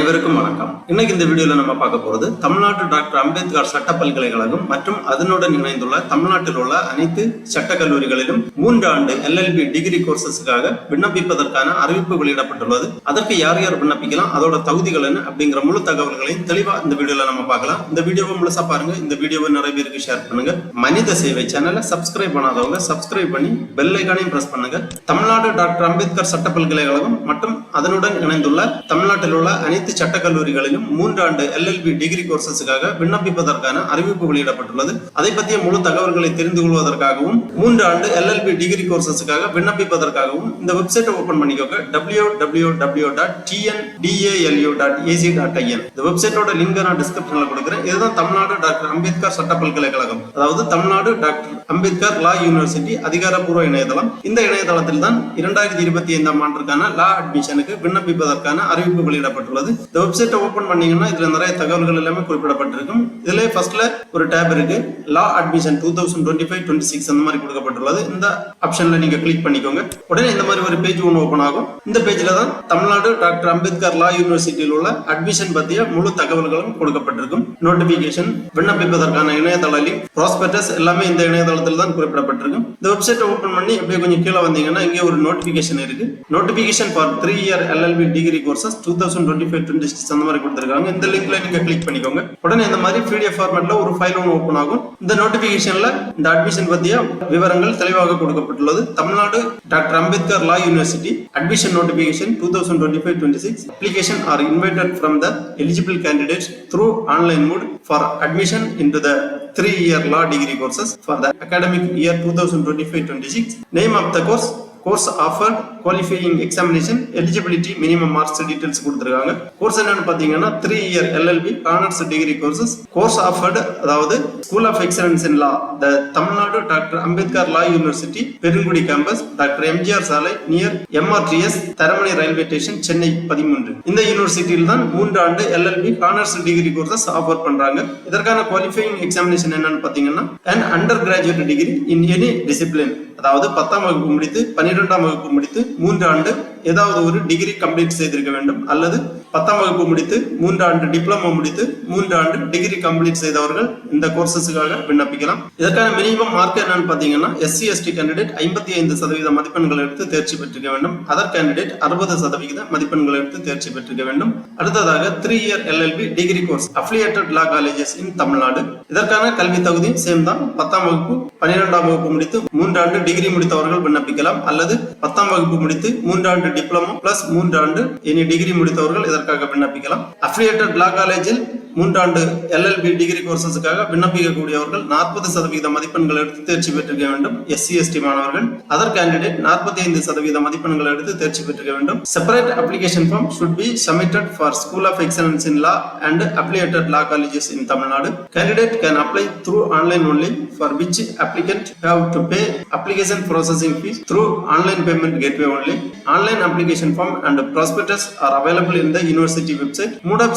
அனைவருக்கும் வணக்கம். இன்னைக்கு இந்த வீடியோல நம்ம பார்க்க போறது தமிழ்நாடு டாக்டர் அம்பேத்கர் சட்ட பல்கலைக்கழகம் மற்றும் அதனுடன் இணைந்துள்ள தமிழ்நாட்டில் உள்ள அனைத்து சட்ட கல்லூரிகளிலும் 3 ஆண்டு LLB டிகிரி கோர்சஸ்க்காக விண்ணப்பிப்பதற்கான அறிவிப்பு வெளியிடப்பட்டுள்ளது. அதற்கு யார் யார் விண்ணப்பிக்கலாம், அதோட தகுதிகள் என்ன அப்படிங்கிற முழு தகவல்களையும் தெளிவா இந்த வீடியோல நம்ம பார்க்கலாம். இந்த வீடியோவை முழுசா பாருங்க. இந்த வீடியோவை நிறைய பேருக்கு ஷேர் பண்ணுங்க. மனித சேவை சேனலை சப்ஸ்கிரைப் பண்ணாதவங்க சப்ஸ்கிரைப் பண்ணி பெல் ஐகானையும் பிரஸ் பண்ணுங்க. தமிழ்நாடு டாக்டர் அம்பேத்கர் சட்ட பல்கலைக்கழகம் மற்றும் அதனுடன் இணைந்துள்ள தமிழ்நாட்டில் உள்ள அனைத்து சட்ட கல்லூரிகளிலும் 3 ஆண்டு LLB டிகிரி கோர்சஸ்க்காக விண்ணப்பிப்பதற்கான அறிவிப்பு வெளியிடப்பட்டுள்ளது. அதை பற்றிய முழு தகவல்களை தெரிந்து கொள்வதற்காகவும் 3 ஆண்டு LLB டிகிரி கோர்சஸ்க்காக விண்ணப்பிப்பதற்காகவும் இந்த வெப்சைட்டை ஓபன் பண்ணிக்கோங்க. www.tndalu.ac.in. இந்த வெப்சைட்டோட லிங்க் நான் டிஸ்கிரிப்ஷன்ல கொடுக்கிறேன். இதுதான் தமிழ்நாடு டாக்டர் அம்பேத்கர் சட்ட பல்கலைக்கழகம், அதாவது தமிழ்நாடு டாக்டர் அம்பேத்கர் லா யூனிவர்சிட்டி அதிகாரப்பூர்வ இணையதளம். இந்த இணையதளத்தில் தான் 2025ஆம் ஆண்டிற்கான லா அட்மிஷனுக்கு விண்ணப்பிப்பதற்கான அறிவிப்பு வெளியிடப்பட்டுள்ளது. இந்த வெப்சைட்டை ஓபன் பண்ணீங்கன்னா இதுல நிறைய தகவல்கள் எல்லாமே குறிப்பிடப்பட்டிருக்கும். இதுல ஃபர்ஸ்ட்ல ஒரு டேப் இருக்கு, லா அட்மிஷன் 2025-26 அந்த மாதிரி கொடுக்கப்பட்டுள்ளது. இந்த ஆப்ஷன்ல நீங்க கிளிக் பண்ணிக்கோங்க. உடனே இந்த மாதிரி ஒரு பேஜ் ஒன்று ஓபன் ஆகும். இந்த பேஜ்ல தான் தமிழ்நாடு டாக்டர் அம்பேத்கர் லா யூனிவர்சிட்டியில் உள்ள அட்மிஷன் பற்றிய முழு தகவல்களும் கொடுக்கப்பட்டிருக்கும். நோட்டிபிகேஷன், விண்ணப்பிப்பதற்கான இணையதள லிங்க், ப்ராஸ்பெக்டஸ் எல்லாமே இந்த இணையதளத்தில் தான் குறிப்பிடப்பட்டிருக்கும். இந்த வெப்சைட்டை ஓபன் பண்ணி அப்படியே கொஞ்சம் கீழே வந்தீங்கன்னா இங்கே ஒரு நோட்டிபிகேஷன் இருக்கு. Notification for 3 year LLB degree courses 2025-26 அந்த மாதிரி கொடுத்திருக்காங்க. இந்த லிங்க்ல நீங்க கிளிக் பண்ணிக்கோங்க. உடனே இந்த மாதிரி PDF ஃபார்மேட்ல ஒரு ஃபைல் ஒன்று ஓபன் ஆகும். இந்த நோட்டிபிகேஷன்ல இந்த அட்மிஷன் பற்றிய விவரங்கள் தெளிவாக கொடுக்கப்பட்டுள்ளது. Tamil Nadu doctor Ambedkar law university admission notification 2025-26 application are invited from the eligible candidates through online mode for admission into the 3-year law degree courses for the academic year 2025-26. Name of the course offered, qualifying examination, eligibility, minimum marks details கொடுத்திருக்காங்க. Course என்னன்னு பாத்தீங்கன்னா 3 year LLB honors degree courses. Course offered அதாவது School of Excellence in Law, the Tamil Nadu doctor Ambedkar law university Perungudi campus, doctor MGR சாலை near MRTS Taramani railway station, Chennai 13. இந்த யூனிவர்சிட்டியில் தான் 3 ஆண்டு LLB honors degree courses offer பண்றாங்க. இதற்கான qualifying examination என்னன்னு பாத்தீங்கன்னா an undergraduate degree in any discipline, அதாவது 10ஆம் வகுப்பு முடித்து 12ஆம் வகுப்பு முடித்து 3 ஆண்டு ஏதாவது ஒரு டிகிரி கம்ப்ளீட் செய்திருக்க வேண்டும், அல்லது 10ஆம் வகுப்பு முடித்து 3 ஆண்டு டிப்ளமோ முடித்து 3 ஆண்டு டிகிரி கம்ப்ளீட் செய்தவர்கள் இந்த கோர்சஸுக்காக விண்ணப்பிக்கலாம். இதற்கான மினிமம் மார்க் என்னன்னு பாத்தீங்கன்னா SC/ST கேண்டிடேட் 55% மதிப்பெண்கள் எடுத்து தேர்ச்சி பெற்றிருக்க வேண்டும். அதர் கேண்டிடேட் 60% மதிப்பெண்கள் எடுத்து தேர்ச்சி பெற்றிருக்க வேண்டும். அடுத்ததாக 3 year LLB degree course affiliated லா காலேஜஸ் இன் தமிழ்நாடு. இதற்கான கல்வி தகுதியும் சேம் தான். 10ஆம் வகுப்பு 12ஆம் வகுப்பு முடித்து 3 ஆண்டு டிகிரி முடித்தவர்கள் விண்ணப்பிக்கலாம், அல்லது 10ஆம் வகுப்பு முடித்து 3 ஆண்டு டிப்ளமோ பிளஸ் 3 ஆண்டு இனி டிகிரி முடித்தவர்கள் இதற்காக விண்ணப்பிக்கலாம். அஃபிலியேட்டட் லா காலேஜில் 3 ஆண்டு LLB டிகிரி கோர்சஸுக்காக விண்ணப்பிக்கக்கூடியவர்கள் 40% மதிப்பெண்கள் எடுத்து தேர்ச்சி பெற்றிருக்க வேண்டும். SC/ST மாணவர்கள். அதர் கேண்டிடேட் 45% மதிப்பெண்கள் எடுத்து தேர்ச்சி பெற்றிருக்க வேண்டும். Separate application form should be submitted for School of Excellence in Law and affiliated law colleges in Tamil Nadu. Candidate can apply through online only, for which applicant have to pay application processing fees through online payment gateway only. Online application form and prospectus are available in the university website. Mode of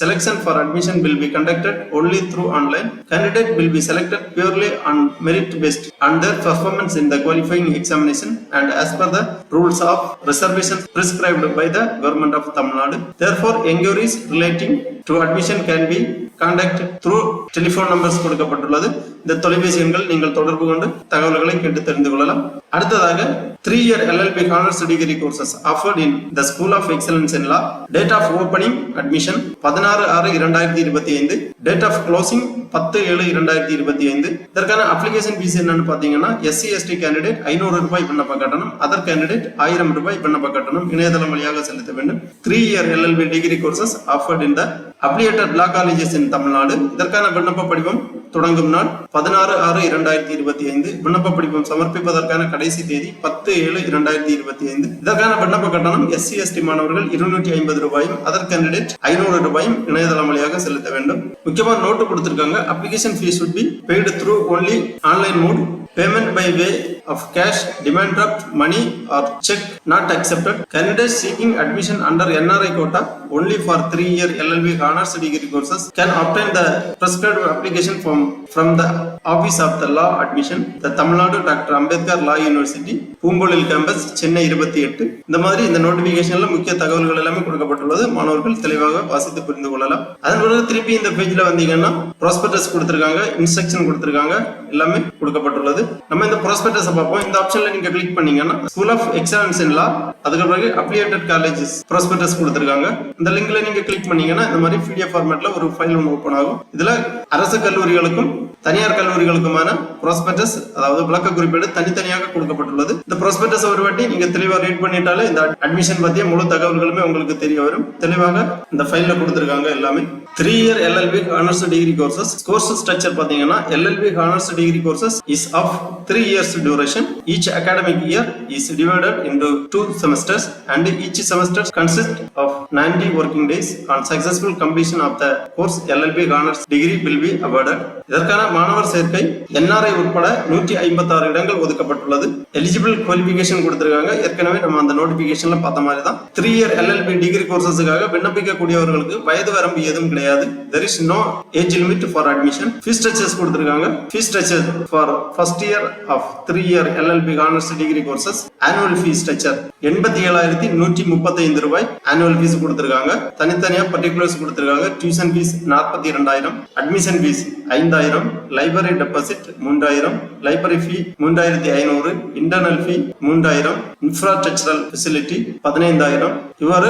selection for admission will be conducted only through online. Candidate will be selected purely on merit based on their performance in the qualifying examination and as per the rules of reservation prescribed by the government of Tamil Nadu. Therefore, inquiries relating to admission can be conducted through telephone numbers கொடுக்கப்பட்டுள்ளது. இந்த தொலைபேசி எண்கள் நீங்கள் தொடர்பு கொண்டு தகவல்களை கேட்டு தெரிந்து கொள்ளலாம். அடுத்ததாக 3 year LLB honors degree courses offered in the School of Excellence in Law. Date of opening admission 16/6/2025. Date of closing 10/7/2025. இதற்கான அப்ளிகேஷன் ஃபீஸ் என்னன்னு பாத்தீங்கன்னா SC/ST கேண்டிடேட் 500 ரூபாய் விண்ணப்ப கட்டணம், அதர் கேண்டிடேட் 1000 ரூபாய் விண்ணப்ப கட்டணம் இணையதளம் வழியாக செலுத்த வேண்டும். 3 year LLB degree courses offered in the affiliated law colleges in Tamil Nadu. இதற்கான விண்ணப்ப படிவம் தொடங்கும் நாள் 16/6/2025. விண்ணப்ப படிவம் சமர்ப்பிப்பதற்கான கடைசி தேதி 10/7/2025. இதற்கான விண்ணப்ப கட்டணம் SC/ST மாணவர்கள் 250 ரூபாயும், அதர் கேண்டிடேட் 500 ரூபாயும் இணையதளம் வழியாக செலுத்த வேண்டும். முக்கியமா நோட்டு கொடுத்திருக்காங்க. Application fees should be paid through only online mode. Payment by way of cash, demand draft, money or check not accepted. Candidates seeking admission under NRI quota only for 3 year LLB honors degree courses can obtain the prescribed application form from the Office of the Law Admission, the Tamil Nadu Dr. Ambedkar Law University, Poombozhil campus, Chennai 28. இந்த மாதிரி இந்த நோட்டிபிகேஷன்ல முக்கிய தகவல்கள் எல்லாமே கொடுக்கப்பட்டுள்ளது. மாணவர்கள் தெளிவாக வாசித்து புரிந்து கொள்ளலாம். அதன் பிறகு திருப்பி இந்த பேஜ்ல வந்தீங்கன்னா ப்ராஸ்பெக்டஸ் கொடுத்திருக்காங்க, இன்ஸ்ட்ரக்ஷன் கொடுத்திருக்காங்க, எல்லாமே கொடுக்கப்பட்டுள்ளது. நம்ம இந்த ப்ராஸ்பெக்டஸ் பார்ப்போம். இந்த ஆப்ஷன்ல நீங்க கிளிக் பண்ணீங்கன்னா ஸ்கூல் ஆஃப் எக்ஸலன்ஸ் இன் லா, அதுக்கு பிறகு அப்ளியேட்டட் காலேஜஸ் ப்ராஸ்பெக்டஸ் கொடுத்திருக்காங்க. இந்த லிங்க்ல நீங்க கிளிக் பண்ணீங்கன்னா இந்த மாதிரி PDF ஃபார்மேட்ல ஒரு ஃபைல் ஒன்று ஓபன் ஆகும். இதுல அரசு கல்லூரிகளுக்கும் தனியார் கல்லூரிகளுக்குமான ப்ராஸ்பெக்டஸ், அதாவது விளக்க குறிப்பேடு தனித்தனியாக கொடுக்கப்பட்டுள்ளது. இந்த ப்ராஸ்பெக்டஸ் ஒரு வாட்டி நீங்க தெளிவா ரீட் பண்ணிட்டாலே இந்த அட்மிஷன் பத்திய முழு தகவல்களுமே உங்களுக்கு தெரிய வரும். தெளிவாக இந்த ஃபைல்ல கொடுத்திருக்காங்க எல்லாமே. 3-year LLB honors degree courses. Course structure பாத்தீங்கன்னா LLB honors degree courses is of 3 years duration. Each academic year is divided into 2 semesters and each semester consists of 90 working days. On successful completion of the course, LLB honors degree will be awarded. இதற்கான மாணவர் சேர்க்கை NRI உட்பட 156 இடங்கள் ஒதுக்கப்பட்டுள்ளது. Eligible qualification கொடுத்திருக்காங்க. ஏற்கனவே நம்ம அந்த நோட்டிபிகேஷன்ல பார்த்த மாதிரி தான் 3-year LLB டிகிரி கோர்சஸுக்காக விண்ணப்பிக்கக்கூடியவர்களுக்கு வயது வரம்பு எதுவும் கிடையாது. There is no age limit for admission. Fee structures கொடுத்திருக்காங்க. Fee structure for first year of 3-year LLB honors degree courses, annual fee structure 87,135 ரூபாய் annual fees கொடுத்திருக்காங்க. தனித்தனியா particulars கொடுத்திருக்காங்க. Tuition fees 42,000, admission fees 5,000, library deposit 3,000, library fee 3,500, internal fee 3,000, infrastructural facility 15,000. இவ்வாறு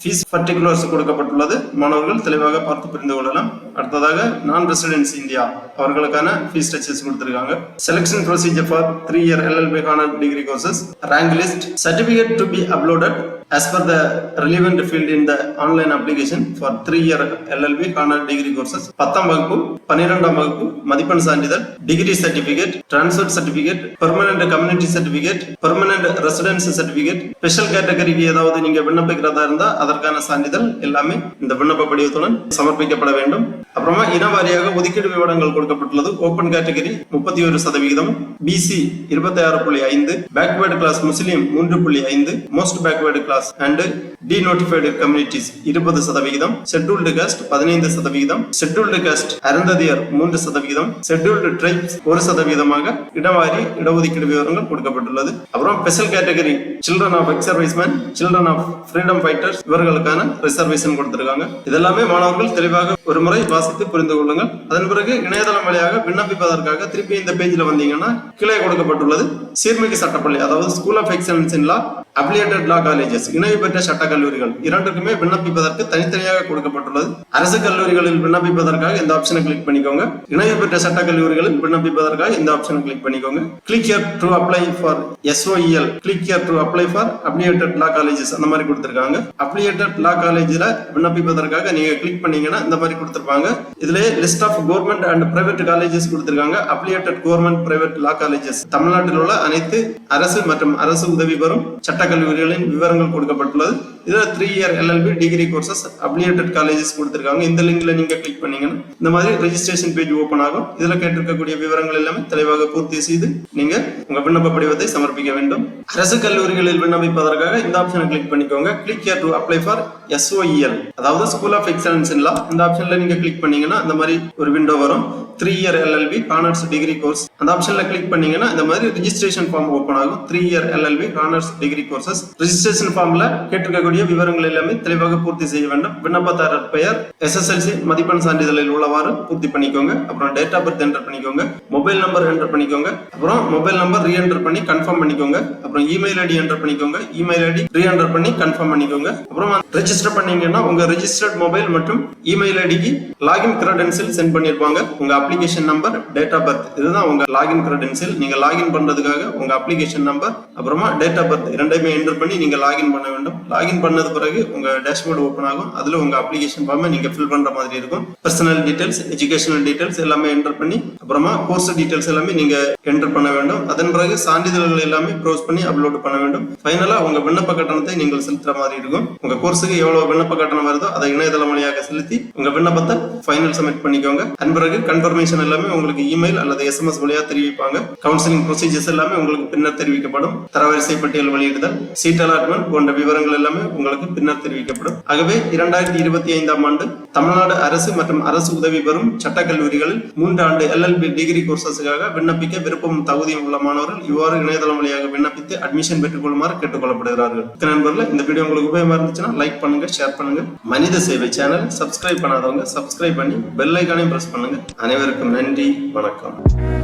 fees particulars கொடுக்கப்பட்டுள்ளது. மாணவர்கள் தெளிவாக பார்த்து புரிந்து கொள்ளலாம். அடுத்ததாக நான் ரெசிடென்ஸ் இந்தியா அவர்களுக்கான ஃபீஸ் ஸ்ட்ரக்சர்ஸ் கொடுத்திருக்காங்க. Selection procedure for 3-year LLB honors degree courses, rank list, certificate to be uploaded as per the relevant field in the online application for 3-year LLB honors degree courses. 10ஆம் வகுப்பு 12ஆம் வகுப்பு மதிப்பெண் சான்றிதழ், degree certificate, transfer certificate, permanent community certificate, permanent residence certificate, special கேட்டகரிக்கு ஏதாவது நீங்க விண்ணப்பிக்கிறதா இருந்தா அதற்கான சான்றிதழ் எல்லாமே இந்த விண்ணப்ப படிவத்துடன் சமர்ப்பிக்கப்பட வேண்டும். அப்புறமா இனவாரியாக ஒதுக்கீடு விவரங்கள் கொடுக்கப்பட்டுள்ளது. Open category 31%, BC 26.5, backward class முஸ்லீம் 3.5, most backward class and denotified communities 20%, scheduled caste 15%, scheduled caste Arunthathiyar 3%, scheduled tribes 1% இடவாரி இடஒதுக்கீடு விவரங்கள் கொடுக்கப்பட்டுள்ளது. அப்புறம் special category children of ex serviceman, children of freedom fighters இவர்களுக்கான ரிசர்வேஷன் கொடுத்திருக்காங்க. இதெல்லாமே மாணவர்கள் தெளிவாக ஒரு முறை வாசித்து புரிந்து கொள்ளுங்கள். அதன் பிறகு இணையதளம் வழியாக விண்ணப்பிப்பதற்காக திருப்பி இந்த பேஜ்ல வந்தீங்கன்னா கீழே கொடுக்கப்பட்டுள்ளது சீர்மிகு சட்டப்பள்ளி, அதாவது school of excellence in law, affiliated law colleges, இணைவு பெற்ற சட்ட கல்லூரிகள் இரண்டுக்குமே விண்ணப்பிப்பதற்கு தனித்தனியாக கொடுக்கப்பட்டுள்ளது. அரசு கல்லூரிகளில் விண்ணப்பிப்பதற்காக இந்த ஆப்ஷனை கிளிக் பண்ணிக்கோங்க. இணைவு பெற்ற சட்ட கல்லூரிகளில் விண்ணப்பிப்பதற்காக இந்த ஆப்ஷனை கிளிக் பண்ணிக்கோங்க. Click here to apply for SOEL, click here to apply for affiliated law colleges அந்த மாதிரி கொடுத்திருக்காங்க. அப்ளியேட்டட் லா காலேஜ்ல விண்ணப்பிப்பதற்காக நீங்க கிளிக் பண்ணீங்கன்னா இந்த மாதிரி கொடுத்திருப்பாங்க. இதுல list of government and private colleges கொடுத்திருக்காங்க. Affiliated government private law colleges, தமிழ்நாட்டில் உள்ள அனைத்து அரசு மற்றும் அரசு உதவி பெறும் சட்ட கல்லூரிகளின் விவரங்கள் கொடுக்கப்பட்டுள்ளது. இதுல 3-year LLB degree courses affiliated colleges கொடுத்திருக்காங்க. இந்த லிங்க்ல நீங்க கிளிக் பண்ணீங்கன்னா இந்த மாதிரி ரெஜிஸ்ட்ரேஷன் பேஜ் ஓபன் ஆகும். இதுல கேட்டிருக்கக்கூடிய விவரங்கள் எல்லாமே தெளிவாக பூர்த்தி செய்து நீங்க உங்க விண்ணப்ப படிவத்தை சமர்ப்பிக்க வேண்டும். அரசு கல்லூரிகளில் விண்ணப்பிப்பதற்காக இந்த ஆப்ஷனை கிளிக் பண்ணிக்கோங்க. Click here to apply for SOEL, அதாவது ஸ்கூல் ஆஃப் எக்ஸலன்ஸ் இன் லா. இந்த ஆப்ஷன்ல நீங்க கிளிக் பண்ணீங்கன்னா இந்த மாதிரி ஒரு விண்டோ வரும். 3-year LLB honors degree course அந்த ஆப்ஷன்ல கிளிக் பண்ணீங்கன்னா இந்த மாதிரி ரெஜிஸ்ட்ரேஷன் ஃபார்ம் ஓபன் ஆகும். 3-year LLB honors degree courses registration ஃபார்ம்ல கேட்டிருக்கக்கூடிய விவரங்கள் எல்லாமே தெளிவாக பூர்த்தி செய்ய வேண்டும். விண்ணப்பதாரர் பெயர், SSLC மதிப்பெண் சான்றிதழில் உள்ளவாறு பூர்த்தி பண்ணிக்கோங்க. அப்புறம் டேட் ஆஃப் பர்த் என்டர் பண்ணிக்கோங்க. மொபைல் நம்பர் என்டர் பண்ணிக்கோங்க. அப்புறம் மொபைல் நம்பர் ரீஎன்டர் பண்ணி கன்ஃபார்ம் பண்ணிக்கோங்க. அப்புறம் இமெயில் ஐடி என்டர் பண்ணிக்கோங்க. இமெயில் ஐடி ரீஎன்டர் பண்ணி கன்ஃபார்ம் பண்ணிக்கோங்க. அப்புறம் ரெஜிஸ்டர் பண்ணீங்கன்னா உங்க ரெஜிஸ்டர்ட் மொபைல் மற்றும் இமெயில் ஐடிக்கு லாகின் கிரெடென்ஷியல் சென்ட் பண்ணிருப்பாங்க. உங்க application number, date of birth, இதுதான் உங்க லாகின் கிரெடென்ஷியல். நீங்க லாகின் பண்றதுக்காக உங்க அப்ளிகேஷன் நம்பர் அப்புறமா டேட் ஆஃப் பர்த் இரண்டையுமே என்டர் பண்ணி நீங்க லாகின் பண்ண வேண்டும். லாகின் பண்ணது பிறகு உங்க டேஷ்போர்டு ஓபன் ஆகும். அதுல உங்க அப்ளிகேஷன் ஃபார்மை நீங்க ஃபில் பண்ற மாதிரி இருக்கும். பர்சனல் டீடைல்ஸ், எஜுகேஷனல் டீடைல்ஸ் எல்லாமே என்டர் பண்ணி அப்புறமா கோர்ஸ் டீடைல்ஸ் எல்லாமே நீங்க என்டர் பண்ண வேண்டும். அதன் பிறகு சான்றிதழ்கள் எல்லாமே ப்ரௌஸ் பண்ணி அப்லோட் பண்ண வேண்டும். ஃபைனலா உங்க விண்ணப்ப கட்டணத்தை நீங்கள் செலுத்துற மாதிரி இருக்கும். உங்க கோர்ஸுக்கு எவ்வளவு விண்ணப்ப கட்டணம் வருதோ அதை இணையதளம் வழியாக செலுத்தி உங்க விண்ணப்பத்தை ஃபைனல் சப்மிட் பண்ணிக்கோங்க. அதன் பிறகு கன்ஃபர்மேஷன் எல்லாமே உங்களுக்கு இமெயில் அல்லது SMS வழியா தெரிவிப்பாங்க. கவுன்சிலிங் ப்ரொசீஜர்ஸ் எல்லாமே உங்களுக்கு பின்னர் தெரிவிக்கப்படும். தரவரிசை பட்டியல் வெளியிடுதல், சீட் அலாட்மெண்ட் போன்ற விவரங்கள் எல்லாமே உங்களுக்கு பின்னர் தெரிவிக்கப்படும். ஆகவே 2025ஆம் ஆண்டு தமிழ்நாடு அரசு மற்றும் அரசு உதவி பெறும் சட்டக்கல்லூரிகளில் 3 ஆண்டு LLB டிகிரி கோர்சஸுக்காக விண்ணப்பிக்க விருப்பமும் தகுதியும் உள்ள மாணவர்கள் இவ்வாறு இணையதளம் வழியாக விண்ணப்பித்து அட்மிஷன் பெற்றுக் கொள்ளுமாறு கேட்டுக்கொள்ளப்படுகிறார்கள். நண்பர்களே, இந்த வீடியோ உங்களுக்கு உபயோகமா இருந்துச்சுன்னா லைக் பண்ணுங்க, ஷேர் பண்ணுங்க. மனித சேவை சேனல் சப்ஸ்கிரைப் பண்ணாதவங்க சப்ஸ்கிரைப் பண்ணி பெல் ஐகானையும் பிரஸ் பண்ணுங்க. அனைவருக்கும் நன்றி, வணக்கம்.